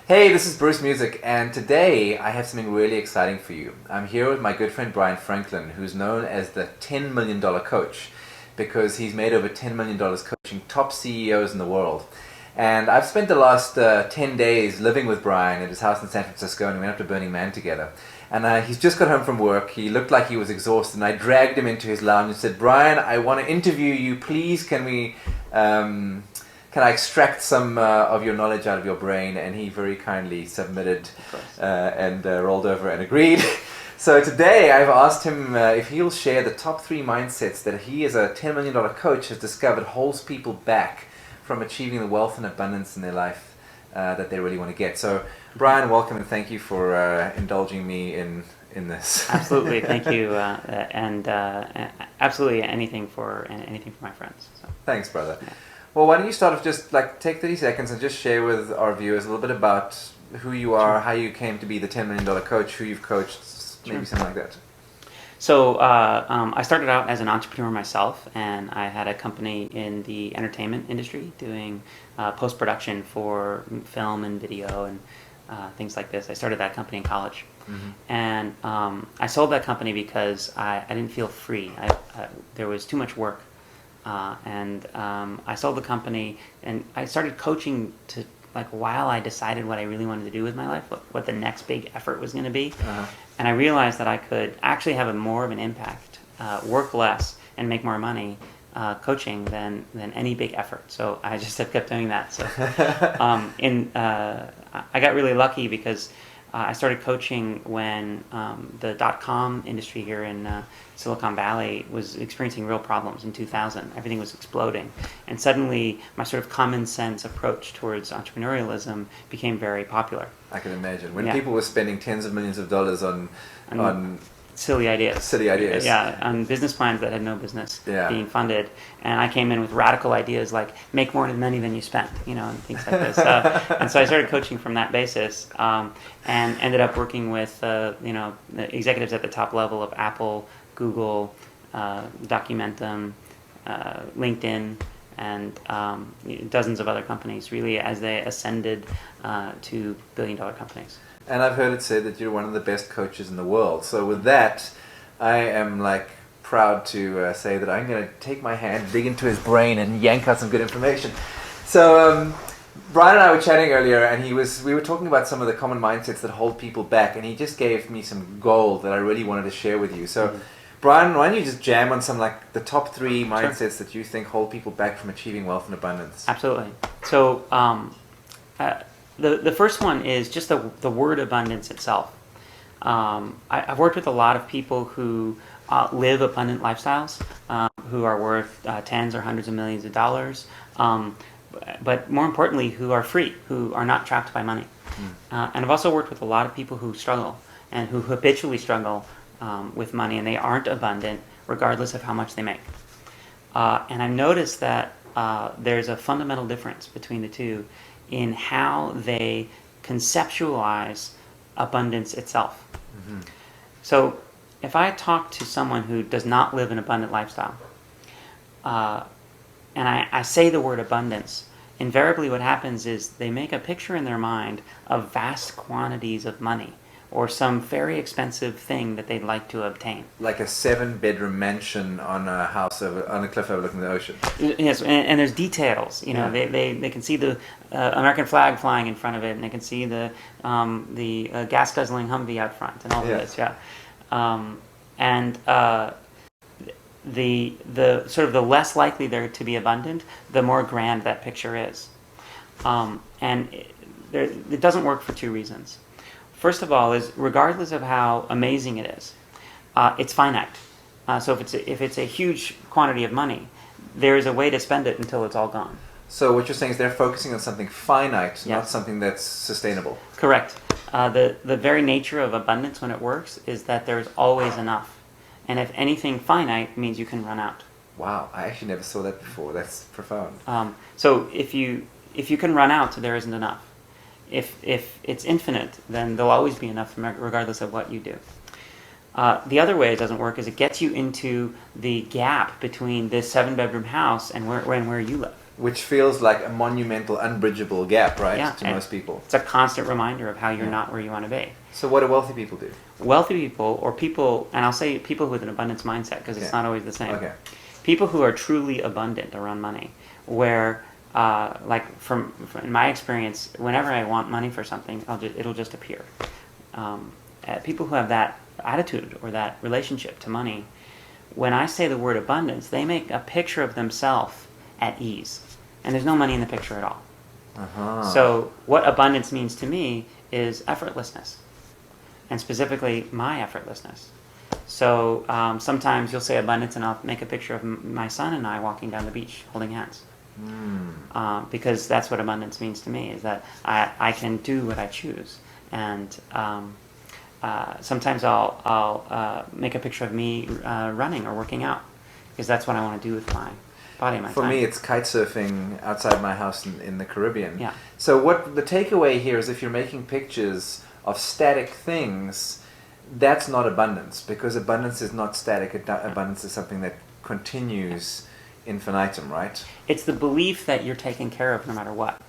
Hey, this is Bruce Music, and today I have something really exciting for you. I'm here with my good friend Bryan Franklin, who's known as the $10 million coach because he's made over $10 million coaching top CEOs in the world. And I've spent the last 10 days living with Bryan at his house in San Francisco, and we went up to Burning Man together. And he's just got home from work. He looked like he was exhausted, and I dragged him into his lounge and said, "Bryan, I want to interview you. Please, can I extract some of your knowledge out of your brain?" And he very kindly submitted and rolled over and agreed. So today I've asked him if he'll share the top 3 mindsets that he, as a $10 million coach, has discovered holds people back from achieving the wealth and abundance in their life that they really want to get. So Bryan, welcome, and thank you for indulging me in this. Absolutely, thank you, and absolutely anything for my friends. So. Thanks, brother. Yeah. Well, why don't you start off, just take 30 seconds and just share with our viewers a little bit about who you are, how you came to be the $10 million coach, who you've coached, maybe something like that. So I started out as an entrepreneur myself, and I had a company in the entertainment industry doing post-production for film and video and things like this. I started that company in college. Mm-hmm. And I sold that company because I didn't feel free. There was too much work. And I sold the company, and I started coaching to while I decided what I really wanted to do with my life, what the next big effort was going to be. Uh-huh. And I realized that I could actually have more of an impact, work less, and make more money coaching than any big effort. So I just have kept doing that. So I got really lucky because I started coaching when the .com industry here in Silicon Valley was experiencing real problems in 2000. Everything was exploding. And suddenly my sort of common sense approach towards entrepreneurialism became very popular. I can imagine. When people were spending tens of millions of dollars on silly ideas. Yeah, on business plans that had no business being funded. And I came in with radical ideas like make more money than you spent, and things like this. And so I started coaching from that basis, and ended up working with, the executives at the top level of Apple, Google, Documentum, LinkedIn, and dozens of other companies, really, as they ascended to billion-dollar companies. And I've heard it said that you're one of the best coaches in the world. So with that, I am proud to say that I'm going to take my hand, dig into his brain, and yank out some good information. So Bryan and I were chatting earlier, and we were talking about some of the common mindsets that hold people back, and he just gave me some gold that I really wanted to share with you. So Bryan, why don't you just jam on some the top 3 mindsets that you think hold people back from achieving wealth and abundance? Absolutely. So the first one is just the word abundance itself. I've worked with a lot of people who live abundant lifestyles, who are worth tens or hundreds of millions of dollars, but more importantly, who are free, who are not trapped by money. And I've also worked with a lot of people who struggle and who habitually struggle with money, and they aren't abundant regardless of how much they make. And I've noticed that there's a fundamental difference between the two in how they conceptualize abundance itself. Mm-hmm. So if I talk to someone who does not live an abundant lifestyle, and I say the word abundance, invariably what happens is they make a picture in their mind of vast quantities of money or some very expensive thing that they'd like to obtain. Like a 7-bedroom mansion on a cliff overlooking the ocean. Yes, and there's details. They can see the American flag flying in front of it, and they can see the gas guzzling Humvee out front, and all of this. Yeah, and the sort of the less likely they're to be abundant, the more grand that picture is, and it doesn't work for 2 reasons. First of all, is regardless of how amazing it is, it's finite. So if it's a huge quantity of money, there is a way to spend it until it's all gone. So what you're saying is they're focusing on something finite, not something that's sustainable. Correct. The very nature of abundance when it works is that there's always enough, and if anything finite means you can run out. Wow, I actually never saw that before. That's profound. So if you can run out, there isn't enough. If it's infinite, then there'll always be enough regardless of what you do. The other way it doesn't work is it gets you into the gap between this 7-bedroom house and where you live. which feels like a monumental, unbridgeable gap, right, Yeah, to and most people. It's a constant reminder of how you're not where you want to be. So what do wealthy people do? Wealthy people, or people, and I'll say people with an abundance mindset, because it's not always the same. Okay. People who are truly abundant around money, where, like from in my experience, whenever I want money for something, it'll just appear. People who have that attitude or that relationship to money, when I say the word abundance, they make a picture of themselves at ease, and there's no money in the picture at all. So what abundance means to me is effortlessness, and specifically my effortlessness. So sometimes you'll say abundance and I'll make a picture of my son and I walking down the beach holding hands. Because that's what abundance means to me, is that I can do what I choose. And sometimes I'll make a picture of me running or working out, because that's what I want to do with my body and my time. For me, it's kite surfing outside my house in the Caribbean. Yeah. So what the takeaway here is, if you're making pictures of static things, that's not abundance, because abundance is not static. Abundance is something that continues infinitum, right? It's the belief that you're taken care of no matter what.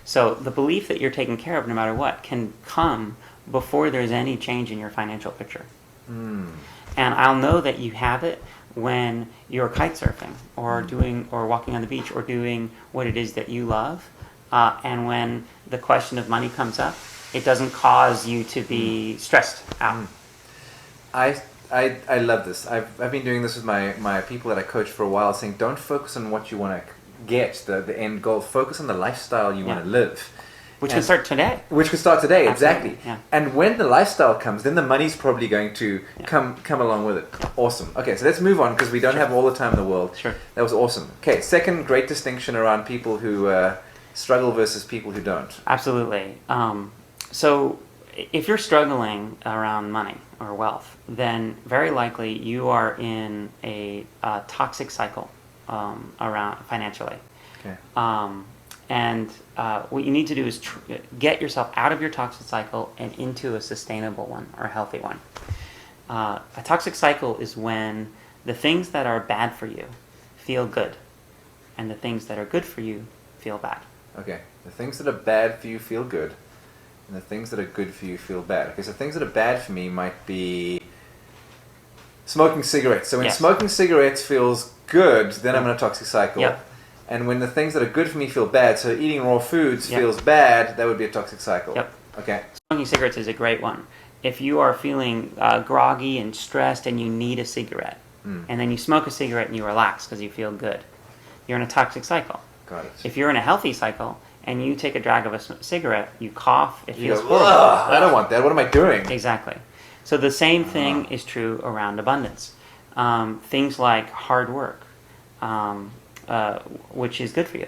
So the belief that you're taken care of no matter what can come before there's any change in your financial picture. And I'll know that you have it when you're kite surfing or walking on the beach or doing what it is that you love. And when the question of money comes up, it doesn't cause you to be stressed out. I love this. I've been doing this with my people that I coach for a while, saying don't focus on what you want to get, the end goal. Focus on the lifestyle you want to live. Which can start today. Which can start today, Absolutely. exactly. Yeah. And when the lifestyle comes, then the money's probably going to come along with it. Awesome. Okay, so let's move on, because we don't have all the time in the world. Sure. That was awesome. Okay, second great distinction around people who struggle versus people who don't. Absolutely. So if you're struggling around money or wealth, then very likely you are in a toxic cycle around financially. Okay. And what you need to do is get yourself out of your toxic cycle and into a sustainable one or a healthy one. A toxic cycle is when the things that are bad for you feel good, and the things that are good for you feel bad. Okay, the things that are bad for you feel good, and the things that are good for you feel bad. Okay, so things that are bad for me might be smoking cigarettes. So when smoking cigarettes feels good, then I'm in a toxic cycle. Yep. And when the things that are good for me feel bad, so eating raw foods feels bad, that would be a toxic cycle. Yep. Okay. Smoking cigarettes is a great one. If you are feeling groggy and stressed and you need a cigarette, and then you smoke a cigarette and you relax because you feel good, you're in a toxic cycle. Got it. If you're in a healthy cycle and you take a drag of a cigarette, you cough, it You feels go, horrible. "Ugh, I don't want that. What am I doing?" Exactly. So the same thing is true around abundance. Things like hard work, which is good for you.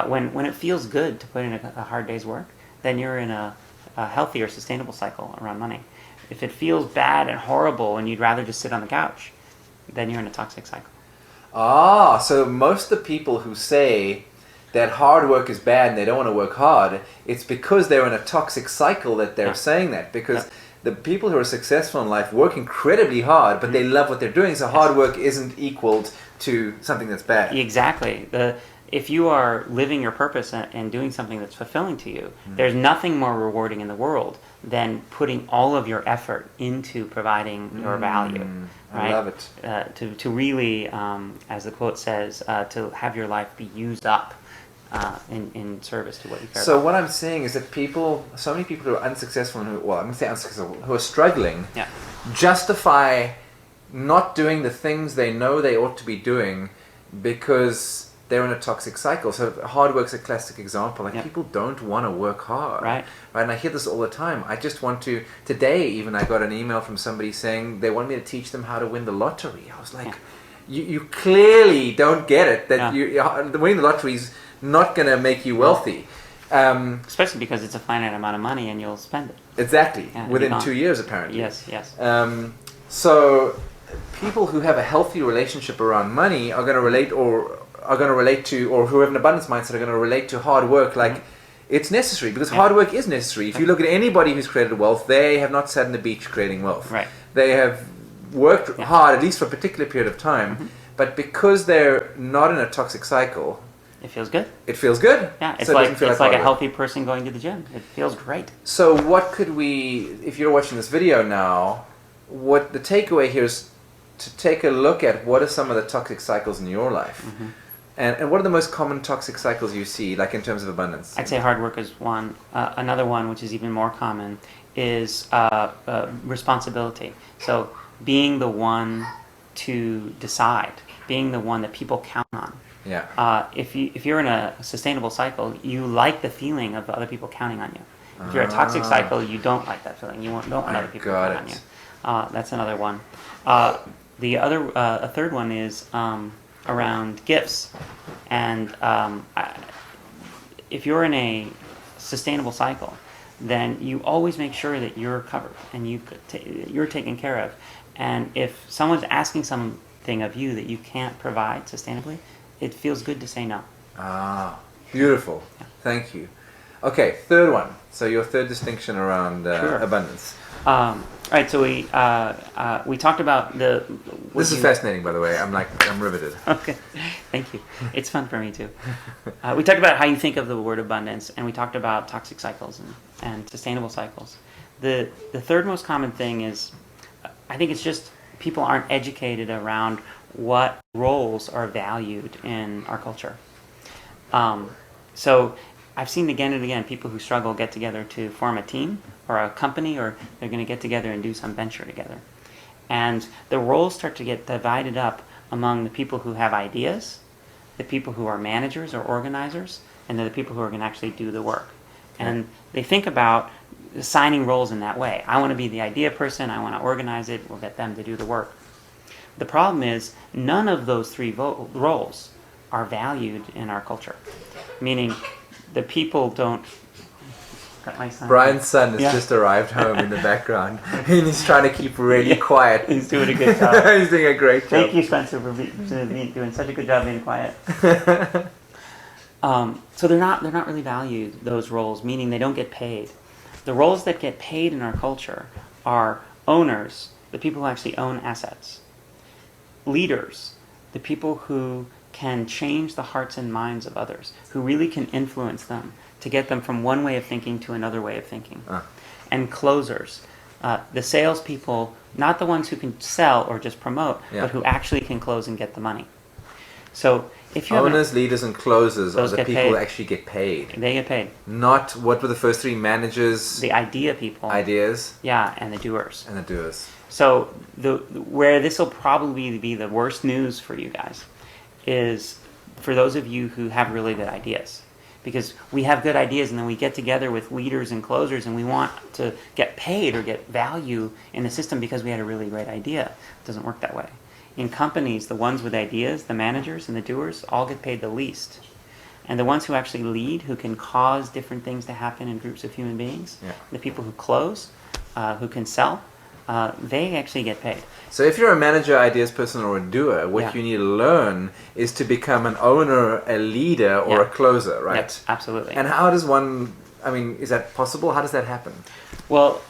When it feels good to put in a hard day's work, then you're in a healthy or sustainable cycle around money. If it feels bad and horrible and you'd rather just sit on the couch, then you're in a toxic cycle. So most of the people who say that hard work is bad and they don't want to work hard, it's because they're in a toxic cycle that they're saying that. Because the people who are successful in life work incredibly hard, but they love what they're doing, so hard work isn't equaled to something that's bad. Exactly. If you are living your purpose and doing something that's fulfilling to you, there's nothing more rewarding in the world than putting all of your effort into providing your value. Right? I love it. To really, as the quote says, to have your life be used up in service to what you care about. So what I'm saying is that so many people who are unsuccessful, I'm going to say unsuccessful, who are struggling, justify not doing the things they know they ought to be doing because they're in a toxic cycle. So hard work's a classic example. People don't want to work hard. Right. And I hear this all the time. I just want to... Today, even, I got an email from somebody saying they want me to teach them how to win the lottery. I was like, you clearly don't get it, that winning the lottery is not going to make you wealthy. Especially because it's a finite amount of money and you'll spend it. Exactly. Within 2 years, apparently. Yes. So people who have a healthy relationship around money are going to relate to, or who have an abundance mindset are going to relate to hard work like it's necessary, because hard work is necessary. If you look at anybody who's created wealth, they have not sat on the beach creating wealth. Right. They have worked hard, at least for a particular period of time, but because they're not in a toxic cycle, It feels good. It feels good. Yeah, it's so like it doesn't feel it's like hard a work. healthy person going to the gym. It feels great. So what could we, if you're watching this video now, what the takeaway here is to take a look at what are some of the toxic cycles in your life. Mm-hmm. And what are the most common toxic cycles you see, like in terms of abundance? I'd say hard work is one. Another one, which is even more common, is responsibility. So being the one to decide, being the one that people count on. Yeah. If you're in a sustainable cycle, you like the feeling of other people counting on you. If you're a toxic cycle, you don't like that feeling. You don't want other people to count on you. That's another one. A third one is around gifts. And if you're in a sustainable cycle, then you always make sure that you're covered and you're taken care of. And if someone's asking something of you that you can't provide sustainably, it feels good to say no. Ah, beautiful. Yeah. Thank you. Okay, third one. So your third distinction around Sure. abundance. All right, so we talked about the. This is fascinating, by the way. I'm riveted. Okay, thank you. It's fun for me too. We talked about how you think of the word abundance, and we talked about toxic cycles and sustainable cycles. The third most common thing is, I think it's just people aren't educated around what roles are valued in our culture. So I've seen again and again people who struggle get together to form a team or a company, or they're going to get together and do some venture together. And the roles start to get divided up among the people who have ideas, the people who are managers or organizers, and then the people who are going to actually do the work. And they think about assigning roles in that way. I want to be the idea person, I want to organize it, we'll get them to do the work. The problem is none of those three roles are valued in our culture. Meaning the people don't... Got my son. Brian's son has Yeah. just arrived home in the background, and he's trying to keep really quiet. He's doing a good job. He's doing a great job. Thank you, Spencer, for doing such a good job being quiet. So they're not really valued, those roles, meaning they don't get paid. The roles that get paid in our culture are owners, the people who actually own assets, leaders, the people who can change the hearts and minds of others, who really can influence them to get them from one way of thinking to another way of thinking, and closers, the salespeople, not the ones who can sell or just promote, but who actually can close and get the money. So if you Owners, leaders, and closers are Those the get people paid. who actually get paid. they get paid. Not what were the first three: managers, The idea people, ideas, yeah, and the doers. and the doers. So where this will probably be the worst news for you guys is for those of you who have really good ideas. Because we have good ideas and then we get together with leaders and closers and we want to get paid or get value in the system because we had a really great idea. It doesn't work that way. In companies, the ones with ideas, the managers and the doers, all get paid the least. And the ones who actually lead, who can cause different things to happen in groups of human beings, the people who close, who can sell, they actually get paid. So if you're a manager, ideas person, or a doer, what Yeah. you need to learn is to become an owner, a leader, or a closer, right? Yep, absolutely. And how does one, I mean, is that possible? How does that happen? Well,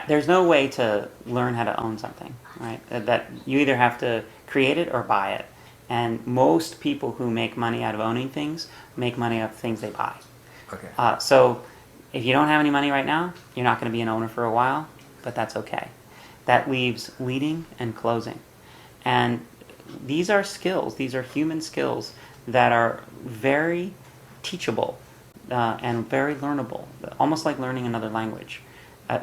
there's no way to learn how to own something, right? That you either have to create it or buy it. And most people who make money out of owning things make money out of things they buy. Okay. So if you don't have any money right now, you're not going to be an owner for a while, but that's okay. That leaves leading and closing. And these are skills, these are human skills that are very teachable and very learnable, almost like learning another language.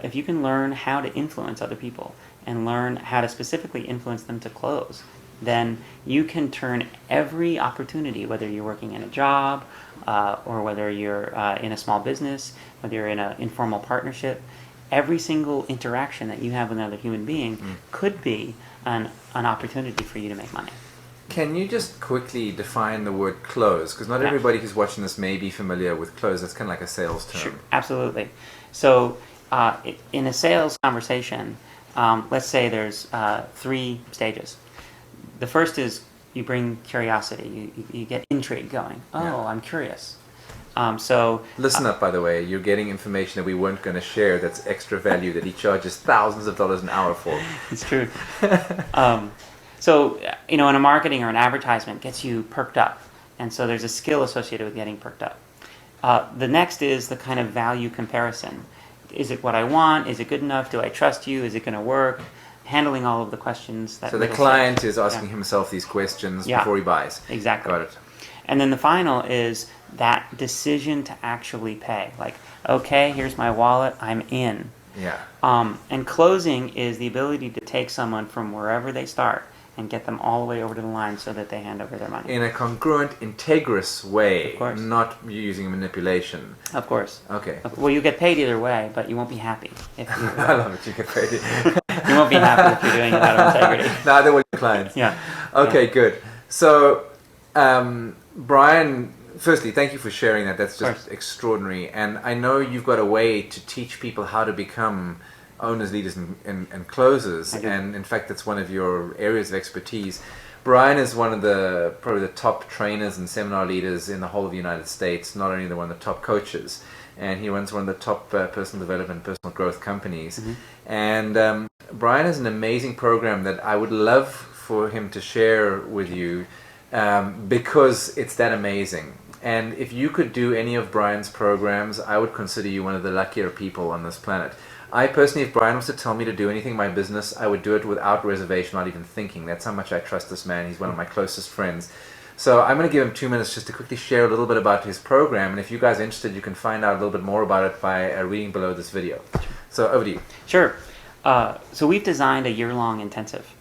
If you can learn how to influence other people and learn how to specifically influence them to close, then you can turn every opportunity, whether you're working in a job or whether you're in a small business, whether you're in an informal partnership, every single interaction that you have with another human being could be an opportunity for you to make money. Can you just quickly define the word close? Because not everybody who's watching this may be familiar with close. That's kind of like a sales term. Sure, absolutely. So in a sales conversation, let's say there's 3 stages. The first is you bring curiosity. You get intrigue going. Oh, I'm curious. So listen up, by the way. You're getting information that we weren't going to share that's extra value that he charges thousands of dollars an hour for. It's true. So, in a marketing or an advertisement gets you perked up. And so there's a skill associated with getting perked up. The next is the kind of value comparison. Is it what I want? Is it good enough? Do I trust you? Is it going to work? Handling all of the questions. So the client is asking himself these questions before he buys. Exactly. Got it. And then the final is that decision to actually pay. Like, okay, here's my wallet, I'm in. Yeah. And closing is the ability to take someone from wherever they start and get them all the way over to the line so that they hand over their money. In a congruent, integrous way, Of course. not using manipulation. Of course. Okay. Well, you get paid either way, but you won't be happy if you. I love it. You get paid. You won't be happy if you're doing it out of integrity. Neither will your clients. Yeah. Okay, good. So, Bryan, firstly, thank you for sharing that. That's just extraordinary. And I know you've got a way to teach people how to become owners, leaders, and closers. And in fact, that's one of your areas of expertise. Bryan is one of probably the top trainers and seminar leaders in the whole of the United States, not only one of the top coaches. And he runs one of the top personal development, personal growth companies. And Bryan has an amazing program that I would love for him to share with you because it's that amazing. And if you could do any of Bryan's programs, I would consider you one of the luckier people on this planet. I personally, if Bryan was to tell me to do anything in my business, I would do it without reservation, not even thinking. That's how much I trust this man. He's one of my closest friends. So I'm going to give him 2 minutes just to quickly share a little bit about his program. And if you guys are interested, you can find out a little bit more about it by reading below this video. So over to you. Sure. So we've designed a year-long intensive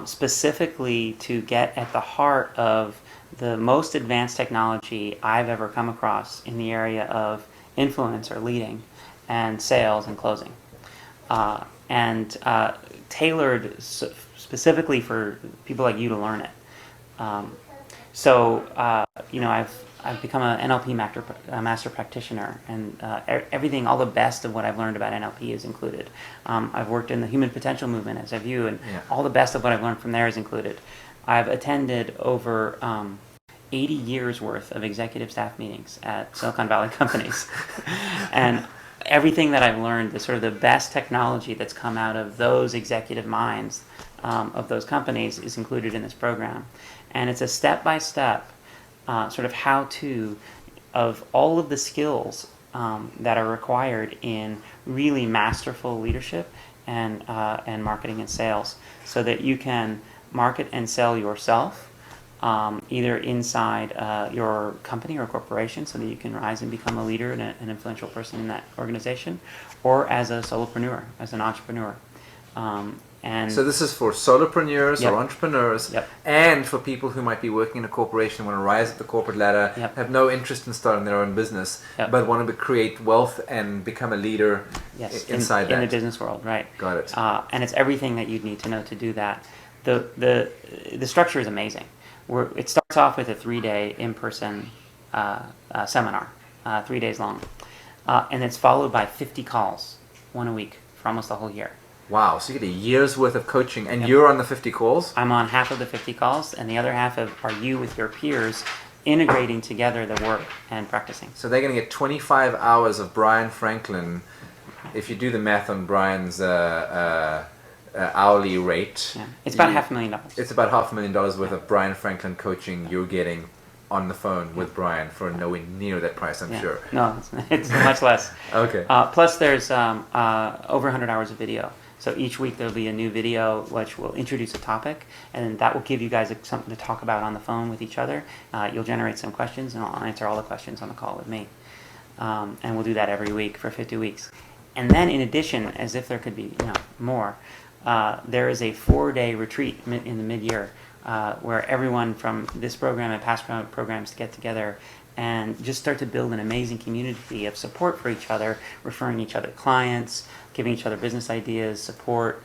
specifically to get at the heart of the most advanced technology I've ever come across in the area of influence or leading and sales and closing. And tailored specifically for people like you to learn it. I've become an NLP master practitioner, and everything, all the best of what I've learned about NLP is included. I've worked in the human potential movement, as have you, and all the best of what I've learned from there is included. I've attended over 80 years worth of executive staff meetings at Silicon Valley companies, and everything that I've learned, the sort of the best technology that's come out of those executive minds of those companies is included in this program. And it's a step-by-step sort of how-to of all of the skills that are required in really masterful leadership and marketing and sales, so that you can market and sell yourself either inside your company or corporation, so that you can rise and become a leader and an influential person in that organization, or as a solopreneur, as an entrepreneur. And so this is for solopreneurs or entrepreneurs, and for people who might be working in a corporation, want to rise up the corporate ladder, have no interest in starting their own business, but want to create wealth and become a leader inside that. In the business world, right. Got it. And it's everything that you'd need to know to do that. The structure is amazing. It starts off with a 3-day in-person seminar, 3 days long. And it's followed by 50 calls, one a week, for almost the whole year. Wow, so you get a year's worth of coaching, and you're on the 50 calls? I'm on half of the 50 calls, and the other half are you with your peers integrating together the work and practicing. So they're going to get 25 hours of Bryan Franklin. If you do the math on Bryan's hourly rate, it's about $500,000. It's about $500,000 worth of Bryan Franklin coaching you're getting on the phone with Bryan for nowhere near that price, I'm sure. No, it's much less. Okay. Plus, there's over 100 hours of video. So each week there'll be a new video which will introduce a topic, and that will give you guys something to talk about on the phone with each other. You'll generate some questions, and I'll answer all the questions on the call with me. And we'll do that every week for 50 weeks. And then in addition, as if there could be more, there is a 4-day retreat in the mid-year where everyone from this program and past programs get together and just start to build an amazing community of support for each other, referring each other clients, giving each other business ideas, support,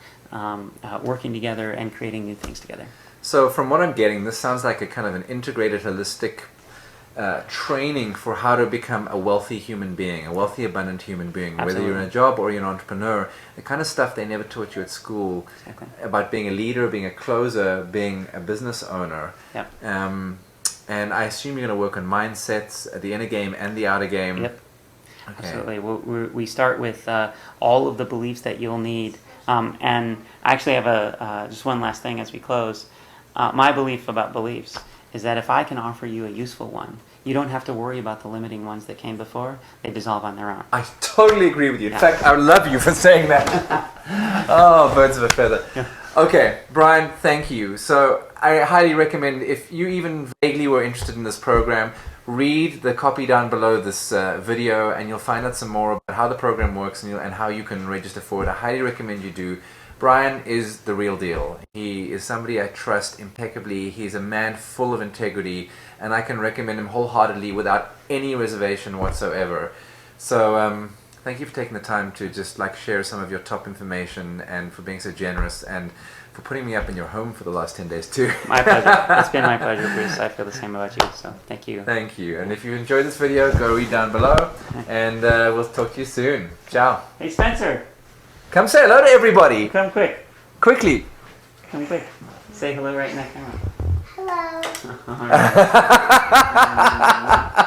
working together, and creating new things together. So from what I'm getting, this sounds like a kind of an integrated, holistic training for how to become a wealthy human being, a wealthy, abundant human being. Absolutely. Whether you're in a job or you're an entrepreneur, the kind of stuff they never taught you at school about being a leader, being a closer, being a business owner. And I assume you're going to work on mindsets, the inner game and the outer game. Yep. Okay. Absolutely. We start with all of the beliefs that you'll need. And I actually have just one last thing as we close. My belief about beliefs is that if I can offer you a useful one, you don't have to worry about the limiting ones that came before. They dissolve on their own. I totally agree with you. In Yeah. fact, I love you for saying that. Oh, birds of a feather. Yeah. Okay, Bryan, thank you. So I highly recommend, if you even vaguely were interested in this program, read the copy down below this video, and you'll find out some more about how the program works and how you can register for it. I highly recommend you do. Bryan is the real deal. He is somebody I trust impeccably. He's a man full of integrity, and I can recommend him wholeheartedly without any reservation whatsoever. So thank you for taking the time to just share some of your top information, and for being so generous, and for putting me up in your home for the last 10 days too. My pleasure. It's been my pleasure, Bruce. I feel the same about you, so thank you. Thank you. And if you enjoyed this video, go read down below, and we'll talk to you soon. Ciao. Hey, Spencer. Come say hello to everybody. Come quick. Quickly. Come quick. Say hello right in that camera. Hello. All right.